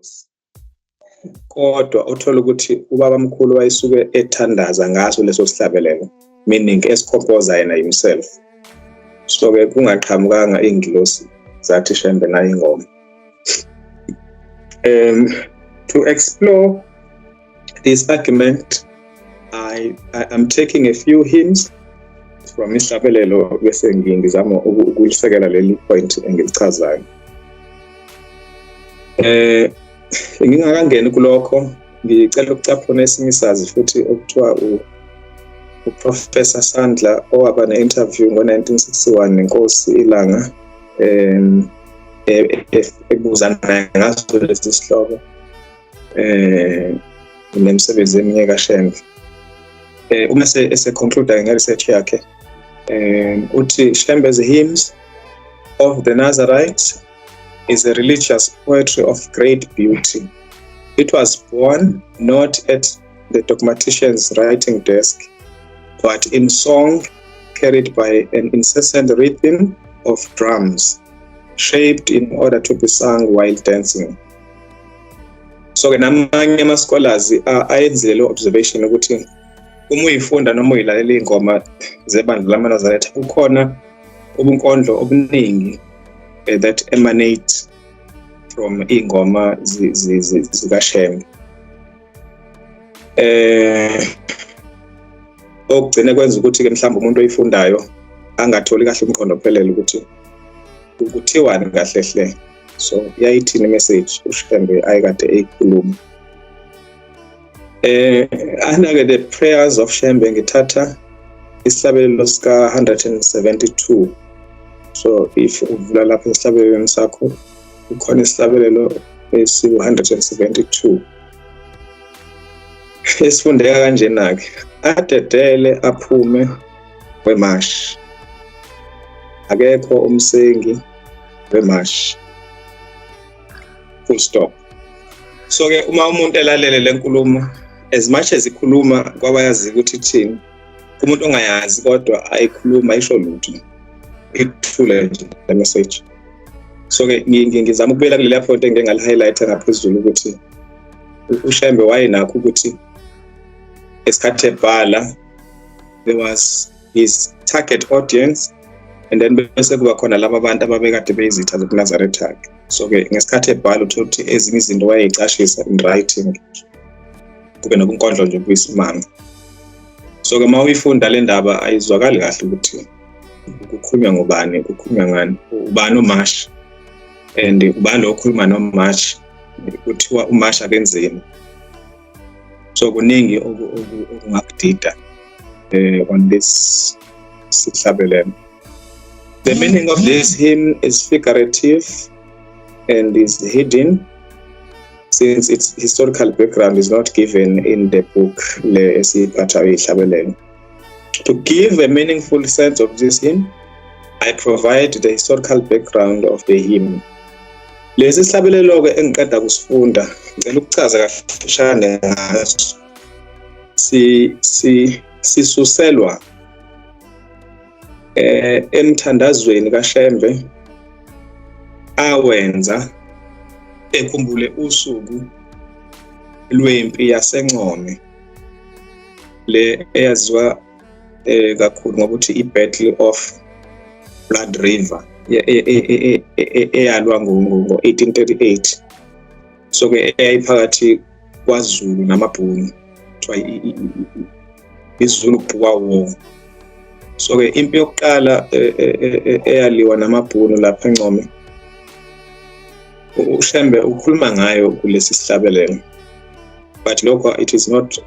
inkosi. Kodwa uthola ukuthi ubaba mkhulu wayesuke ethandaza ngaso leso sihlabelelo, meaning esikhompoza yena himself. So-ke kungaqhamukanga ingilosi zathi Shembe nayo ingoma. To explore this argument, I'm taking a few hints from Izihlabelelo bese ngizama ukulisekela leli point engilichazayo. Ngingakangeni kulokho, ngicela ukucaphuna esinye isazi futhi okuthiwa uProfessor Sandla owaba ne-interview ngo-1961 nenkosi iLanga ebuzana ngaso lesi sihloko nemisebenzi eminye kaShembe. Uma ese-conclude nge-research yakhe, uthi Shembe's hymns of the Nazarite is a religious poetry of great beauty. It was born not at the dogmatician's writing desk, but in song carried by an incessant rhythm of drums, shaped in order to be sung while dancing. So namanye ama-scholars ayenzile lo observation ukuthi uma uyifunda noma uyilalela ingoma zebandla lamaNazaretha kukhona ubunkondlo obuningi that emanate from ingoma zikaShembe. Okugcina kwenza ukuthi-ke mhlawumbe umuntu oyifundayo angatholi kahle umqondo ophelele ukuthi kuthiwani kahle hle. So yayithini message uShembe ayekade eyikhuluma. Anake the prayers of Shembe ngithatha isihlabelelo sika 172. So if uvula lapha esihlabelelweni sakho kukhona isihlabelelo esi 172. Esifundeka kanjena-ke: Adedele aphume weMashi, akekho umsengi weMashi. Full stop. So-ke uma umuntu elalele le nkulumo, as much as ikhuluma kwabayazi ukuthi ithini, umuntu ongayazi kodwa ayikhuluma ayisho lutho, ithule nje le message. So-ke ngizama ukubuyela kuleli point engike ngalihighlighta ngaphezulu ukuthi uShembe wayenakho ukuthi esikhathi ebhala there was his target audience, and then bese kuba khona laba abantu ababekade beyizitha zokuNazaretha. So-ke ngesikhathi ebhala ukuthi ezinye izinto wayeyicashisa in writing, kube nobunkondlo nje kuyisimanga. So-ke uma uyifunda le ndaba ayizwakali kahle ukuthi kukhulunywa ngobani, kukhulunywa ngani, ubani uMashi, and ubani lo okhuluma noMashi, kuthiwa uMashi akenzeni. So kuningi okungakudida on this sihlabelelo. The meaning of this hymn is figurative and is hidden, since its historical background is not given in the book le esiphatha Izihlabelelo. To give a meaningful sense of this hymn, I provide the historical background of the hymn. Lesi sihlabelelo-ke engiqeda kusifunda, ngicela ukuchaza kafishane ngaso. Sisuselwa emthandazweni kaShembe awenza ekhumbule usuku lwempi yaseNcome le eyaziwa kakhulu ngokuthi i-Battle of Blood River eyalwa ngo-1838. So-ke eyayiphakathi kwaZulu namaBhunu, kuthiwa iZulu Boer War. So-ke impi yokuqala eyaliwa namaBhunu lapha eNcome, uShembe ukhuluma ngayo kulesi sihlabelelo, but lokho it is not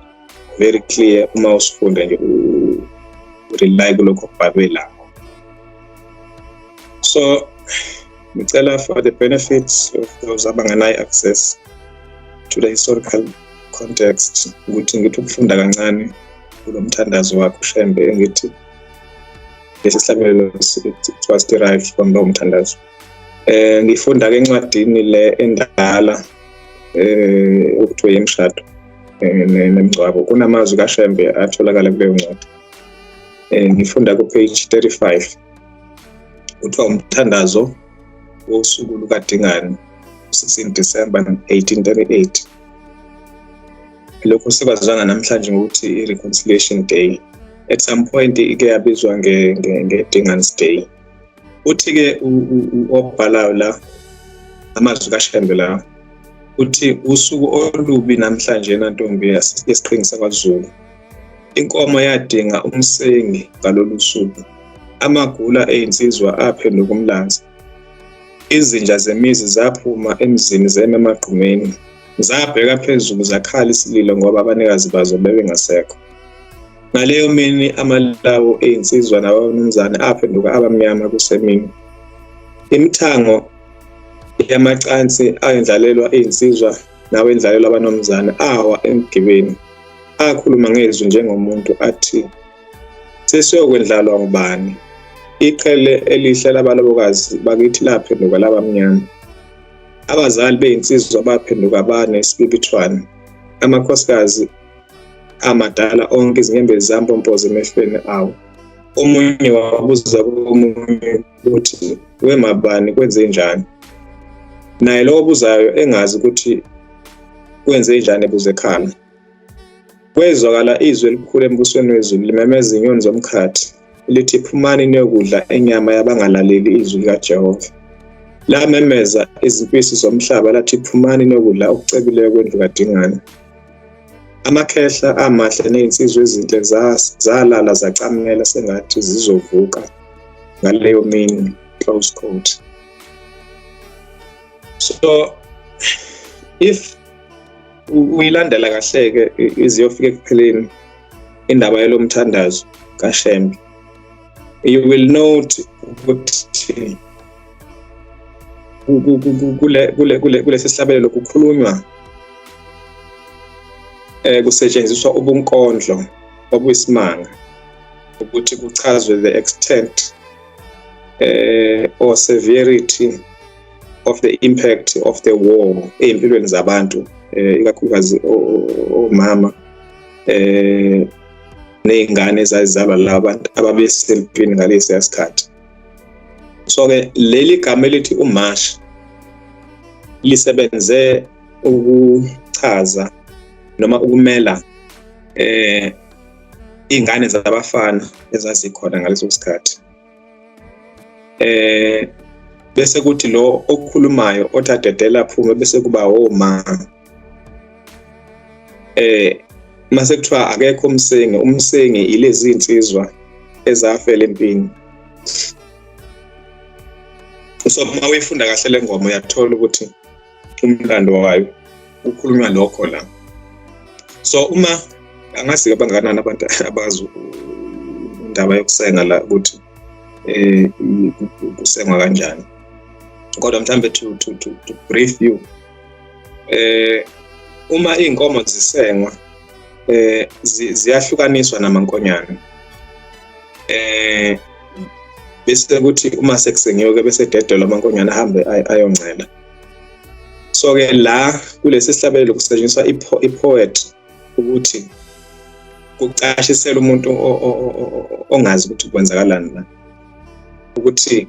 very clear uma usifunda nje urely kulokho okubhalwe la. So ngicela for the benefits of those abangenayo access to the historical context ukuthi ngithi ukufunda kancane kulo mthandazo wakho uShembe engithi lesi sihlabelelo it was derived from lo mthandazo. Ngifunda ke encwadini le endala okuthiwa yemshado nemgcwabo. Kunamazwi kaShembe atholakala kuleyo ncwadi. Ngifunda ku page 35. Kuthiwa umthandazo wosuku lukaDingane 16 December 1838. Lokho sekwazana namhlanje ngokuthi i-Reconciliation Day. At some point ike yabizwa nge-Dingan's Day. Uthi-ke obhalayo la amazwi kaShembe la uthi usuku olubi namhlanje nantombi yesiqhingi sakwaZulu. Inkomo yadinga umsengi ngalolu suku. Amagula eyinsizwa aphenduka umlanzi. Izinja zemizi zaphuma emzini zema emagqumeni. Zabheka phezulu zakhala isililo ngoba abanikazi bazo bebengasekho. Ngaleyo mini amalawo eyinsizwa nabamnumzane aphenduka abamnyama kusemini. Imithango yamacansi ayendlalelwa eyinsizwa nawendlalelwa abanomzane awa emgibeni. Akhuluma ngezwi njengomuntu athi, sesiyokwendlalwa ngubani? Iqhele elihle labalobokazi bakithi laphenduka labamnyama. Abazali beyinsizwa baphenduka banesibibithwane. Amakhosikazi amadala onke izinyembezi zampompoza emehlweni awo. Omunye wabuza komunye ukuthi wemabani kwenze njani? Naye lo obuzayo engazi ukuthi kwenze njani ebuze ekhala. Kwezwakala izwi elikhulu embusweni wezulu limemeza inyoni zomkhathi lithi phumani niyokudla inyama yabangalaleli izwi likaJehova. Lamemeza izimpisi zomhlaba lathi phumani niyokudla okucebileyo kwendlu kaDingane. Amakhehla amahle nezinsizwa ezinhle zalala zacamela sengathi zizovuka ngaleyo mini. Close quote. So if uyilandela kahle-ke iziyofika ekupheleni indaba yalo mthandazo kaShembe, you will note ukuthi kulesi sihlabelelo kukhulunywa kusetshenziswa ubunkondlo obuyisimanga ukuthi kuchazwe the extent or severity of the impact of the war empilweni zabantu, ikakhulukazi omama nezingane ezazalwa labantu ababesempini ngalesi sikhathi. So-ke leli gama elithi uMashi lisebenze ukuchaza noma ukumela ingane zabafana ezazikhona ngaleso sikhathi. Bese kuthi lo okukhulumayo othi Adedele Aphume bese kuba oma. Mase kuthiwa akekho umsengi ilezi insizwa ezafela empini. So uma uyifunda kahle le ngoma uyathola ukuthi umlando wayo ukhulunywa lokho la. So uma angazi abangakanani abantu abazi indaba yokusenga la ukuthi kusengwa kanjani. Kodwa mhlambe to brief you, uma inkomo zisengwa ziyahlukaniswa namankonyane. Bese kuthi uma sekusengiwe bese Adedele amankonyane ahambe ayoncela. So ke la kulesi sihlabelelo kusetshenziswa ipoet ukuthi kucashisela umuntu ongazi ukuthi kwenzakalani la, ukuthi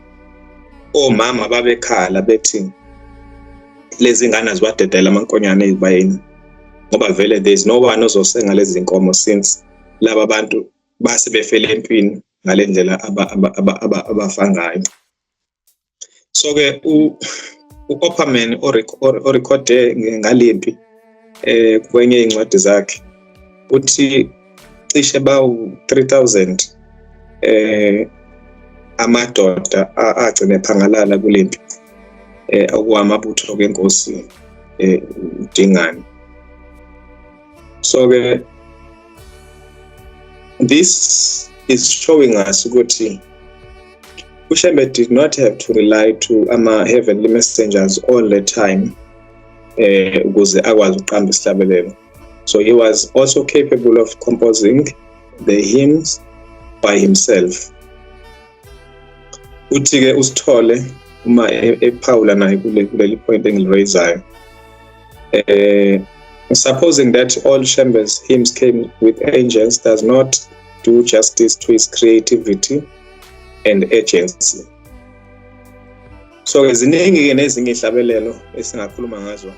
omama babekhala bethi lezi ngane ziwadedela amankonyane ezibayeni ngoba vele there is no one ozosenga lezi nkomo since laba bantu base befele empini ngalendlela abafa ngayo. So ke uOpperman orekhode ngalempi kwenye incwadi zakhe uthi cishe bawu 3000 amadoda agcine ephangalala kulempi okuwamabutho kenkosi uDingane. So ke this is showing us ukuthi uShembe did not have to rely to ama-heavenly messengers all the time ukuze akwazi ukuqamba isihlabelelo. So he was also capable of composing the hymns by himself. Uthi-ke usithole uma ephawula naye kuleli point engilirayizayo. Supposing that all Shembe's hymns came with angels does not do justice to his creativity and agency. So ziningi-ke nezinye ihlabelelo esingakhuluma ngazo